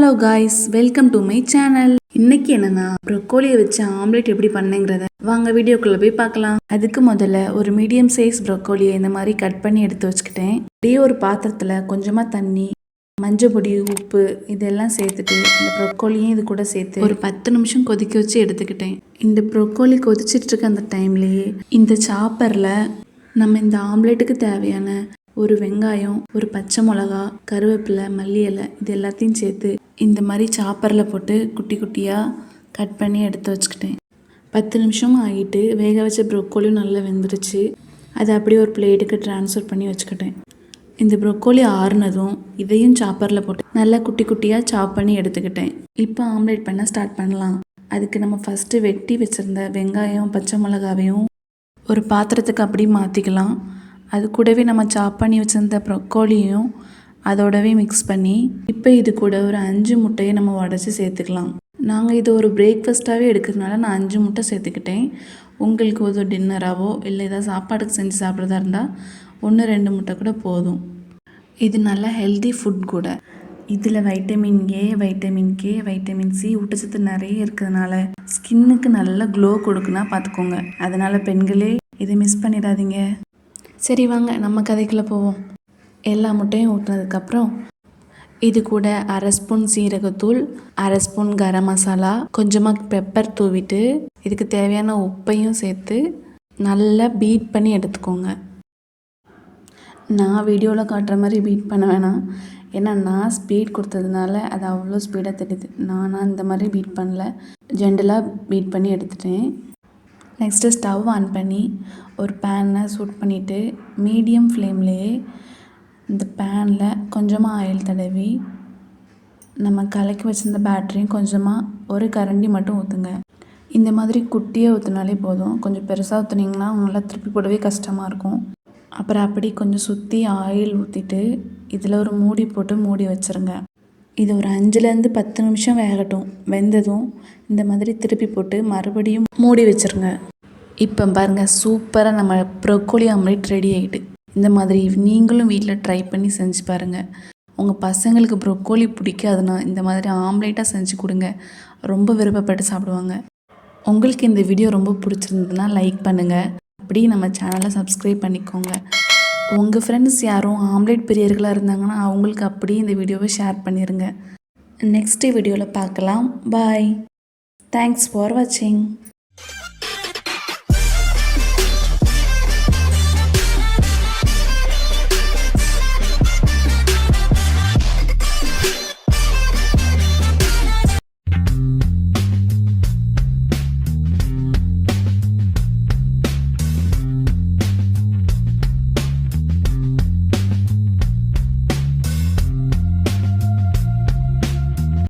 Hello guys, welcome to my channel. இன்னைக்கு என்னன்னா ப்ரோக்கோலியை வச்சு ஆம்லெட் எப்படி பண்ணேங்கிறத வாங்க வீடியோக்குள்ள போய் பார்க்கலாம். அதுக்கு முதல்ல ஒரு மீடியம் சைஸ் ப்ரோக்கோலியை இந்த மாதிரி கட் பண்ணி எடுத்து வச்சுக்கிட்டேன். அப்படியே ஒரு பாத்திரத்துல கொஞ்சமா தண்ணி, மஞ்சள் பொடி, உப்பு இதெல்லாம் சேர்த்துட்டு இந்த ப்ரோக்கோலியும் இது கூட சேர்த்து ஒரு 10 நிமிஷம் கொதிக்க வச்சு எடுத்துக்கிட்டேன். இந்த ப்ரோக்கோலி கொதிச்சிட்டு இருக்க அந்த டைம்லயே இந்த சாப்பர்ல நம்ம இந்த ஆம்லெட்டுக்கு தேவையான ஒரு வெங்காயம், ஒரு பச்சை மிளகா, கருவேப்பிலை, மல்லி இலை இது எல்லாத்தையும் சேர்த்து இந்த மாதிரி சாப்பரில் போட்டு குட்டி குட்டியாக கட் பண்ணி எடுத்து வச்சுக்கிட்டேன். 10 நிமிஷம் ஆகிட்டு வேக வச்ச ப்ரோக்கோலியும் நல்லா வெந்துருச்சு. அதை அப்படியே ஒரு பிளேட்டுக்கு ட்ரான்ஸ்ஃபர் பண்ணி வச்சுக்கிட்டேன். இந்த ப்ரோக்கோலி ஆறுனதும் இதையும் சாப்பரில் போட்டு நல்லா குட்டி குட்டியாக சாப் பண்ணி எடுத்துக்கிட்டேன். இப்போ ஆம்லேட் பண்ண ஸ்டார்ட் பண்ணலாம். அதுக்கு நம்ம ஃபஸ்ட்டு வெட்டி வச்சுருந்த வெங்காயம், பச்சை மிளகாவையும் ஒரு பாத்திரத்துக்கு அப்படி மாற்றிக்கலாம். அது கூடவே நம்ம சாப் பண்ணி வச்சுருந்த ப்ரோக்கோலியும் அதோடவே மிக்ஸ் பண்ணி இப்போ இது கூட ஒரு 5 முட்டையை நம்ம உடச்சி சேர்த்துக்கலாம். நாங்கள் இது ஒரு பிரேக்ஃபாஸ்ட்டாகவே எடுக்கிறதுனால நான் 5 முட்டை சேர்த்துக்கிட்டேன். உங்களுக்கு ஒரு டின்னராகவோ இல்லை ஏதாவது சாப்பாடுக்கு செஞ்சு சாப்பிட்றதா இருந்தால் 1-2 முட்டை கூட போதும். இது நல்ல ஹெல்தி ஃபுட் கூட. இதில் vitamin A, vitamin K, vitamin C ஊட்டச்சத்து நிறைய இருக்கிறதுனால ஸ்கின்னுக்கு நல்ல க்ளோ கொடுக்குன்னா பார்த்துக்கோங்க. அதனால் பெண்களே இதை மிஸ் பண்ணிடாதீங்க. சரி வாங்க நம்ம கதைக்குள்ளே போவோம். எல்லா முட்டையும் ஊற்றினதுக்கப்புறம் இது கூட 1/2 ஸ்பூன் சீரகத்தூள், 1/2 ஸ்பூன் கரம் மசாலா, கொஞ்சமாக பெப்பர் தூவிட்டு இதுக்கு தேவையான உப்பையும் சேர்த்து நல்லா பீட் பண்ணி எடுத்துக்கோங்க. நான் வீடியோவில் காட்டுற மாதிரி பீட் பண்ண வேணாம், ஏன்னா நான் ஸ்பீட் கொடுத்ததுனால அது அவ்வளோ ஸ்பீடாக தெரியுது. நான் இந்த மாதிரி பீட் பண்ணல, ஜென்டலாக பீட் பண்ணி எடுத்துட்டேன். நெக்ஸ்ட்டு ஸ்டவ் ஆன் பண்ணி ஒரு பேனை சூட் பண்ணிவிட்டு மீடியம் ஃப்ளேம்லேயே இந்த பேனில் கொஞ்சமாக ஆயில் தடவி நம்ம கலக்கி வச்சுருந்த பேட்டரியும் கொஞ்சமாக ஒரு கரண்டி மட்டும் ஊற்றுங்க. இந்த மாதிரி குட்டியாக ஊற்றினாலே போதும். கொஞ்சம் பெருசாக ஊற்றுனீங்கன்னா நல்லா திருப்பி போடவே கஷ்டமாக இருக்கும். அப்புறம் அப்படி கொஞ்சம் சுற்றி ஆயில் ஊற்றிட்டு இதில் ஒரு மூடி போட்டு மூடி வச்சுருங்க. இது ஒரு 5-10 நிமிஷம் வேகட்டும். வெந்ததும் இந்த மாதிரி திருப்பி போட்டு மறுபடியும் மூடி வச்சுருங்க. இப்போ பாருங்கள், சூப்பராக நம்ம ப்ரோக்கோலி ஆம்லேட் ரெடி ஆகிட்டு. இந்த மாதிரி நீங்களும் வீட்டில் ட்ரை பண்ணி செஞ்சு பாருங்கள். உங்கள் பசங்களுக்கு ப்ரோக்கோலி பிடிக்காதுன்னா இந்த மாதிரி ஆம்லேட்டாக செஞ்சு கொடுங்க, ரொம்ப விருப்பப்பட்டு சாப்பிடுவாங்க. உங்களுக்கு இந்த வீடியோ ரொம்ப பிடிச்சிருந்ததுன்னா லைக் பண்ணுங்கள். அப்படியே நம்ம சேனலை சப்ஸ்கிரைப் பண்ணிக்கோங்க. உங்கள் ஃப்ரெண்ட்ஸ் யாரும் ஆம்லேட் பிரியர்களாக இருந்தாங்கன்னா அவங்களுக்கு அப்படியே இந்த வீடியோவை ஷேர் பண்ணிடுங்க. நெக்ஸ்ட் வீடியோவில் பார்க்கலாம். பாய். தேங்க்ஸ் ஃபார் வாட்சிங்.